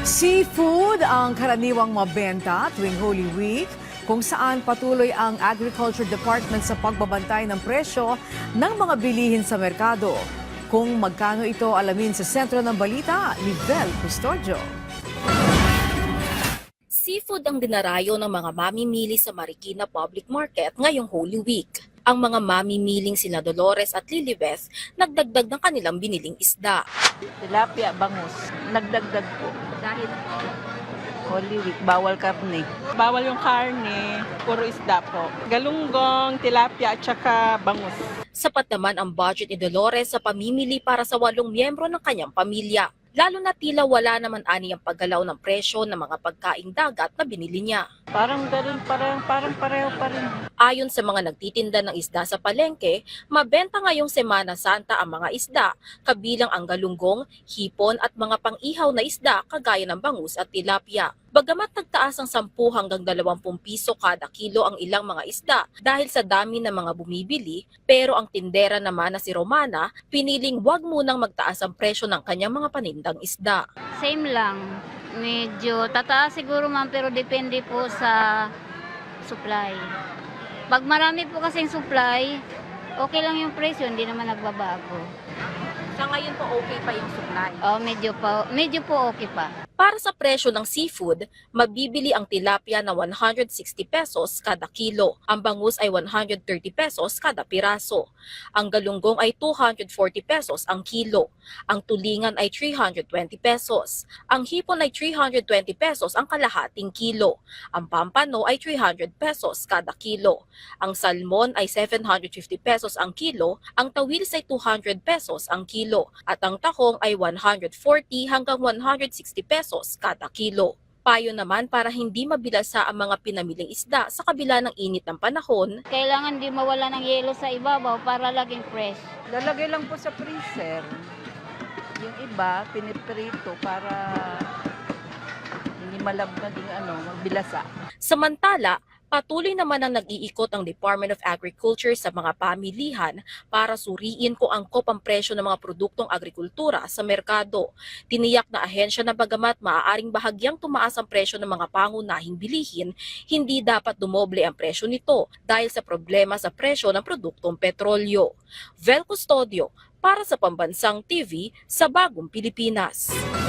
Seafood ang karaniwang mabenta tuwing Holy Week, kung saan patuloy ang Agriculture Department sa pagbabantay ng presyo ng mga bilihin sa merkado. Kung magkano ito, alamin sa sentro ng balita ni Vel Custodio. Seafood ang dinarayo ng mga mamimili sa Marikina Public Market ngayong Holy Week. Ang mga mamimiling sina Dolores at Lilibeth nagdagdag ng kanilang biniling isda. Tilapia, bangus. Nagdagdag po. Dahil Holy Week, bawal karne. Bawal yung karne, puro isda po. Galunggong, tilapia at saka bangus. sapat naman ang budget ni Dolores sa pamimili para sa 8 miyembro ng kanyang pamilya. Lalo na tila wala naman ani ang paggalaw ng presyo ng mga pagkaing dagat na binili niya. Parang ganun, parang pareho pa rin. Ayon sa mga nagtitinda ng isda sa palengke, mabenta ngayong Semana Santa ang mga isda, kabilang ang galunggong, hipon at mga pang-ihaw na isda kagaya ng bangus at tilapia. Bagamat nagtaas ang 10 hanggang 20 piso kada kilo ang ilang mga isda dahil sa dami ng mga bumibili, pero ang tindera naman na si Romana, piniling wag munang magtaas ang presyo ng kanyang mga panindang isda. Same lang. Medyo tataas siguro ma'am pero depende po sa supply. Pag marami po kasing supply, okay lang yung presyo, hindi naman nagbabago. Sa ngayon po okay pa yung supply. Oh, medyo po okay pa. Para sa presyo ng seafood, mabibili ang tilapia na 160 pesos kada kilo. Ang bangus ay 130 pesos kada piraso. Ang galunggong ay 240 pesos ang kilo. Ang tulingan ay 320 pesos. Ang hipon ay 320 pesos ang kalahating kilo. Ang pampano ay 300 pesos kada kilo. Ang salmon ay 750 pesos ang kilo. Ang tawilis ay 200 pesos ang kilo. At ang tahong ay 140 hanggang 160 pesos kada kilo. Payo naman para hindi mabilasa ang mga pinamiling isda sa kabila ng init ng panahon. Kailangan di mawala ng yelo sa ibabaw para laging fresh. Lalagay lang po sa freezer. Yung iba, piniprito para hindi malabnag yung magbilasa. Samantala, patuloy naman ang nag-iikot ang Department of Agriculture sa mga pamilihan para suriin kung angkop ang presyo ng mga produktong agrikultura sa merkado. Tiniyak na ahensya na bagamat maaaring bahagyang tumaas ang presyo ng mga pangunahing bilihin, hindi dapat dumoble ang presyo nito dahil sa problema sa presyo ng produktong petrolyo. Vel Custodio para sa Pambansang TV sa Bagong Pilipinas.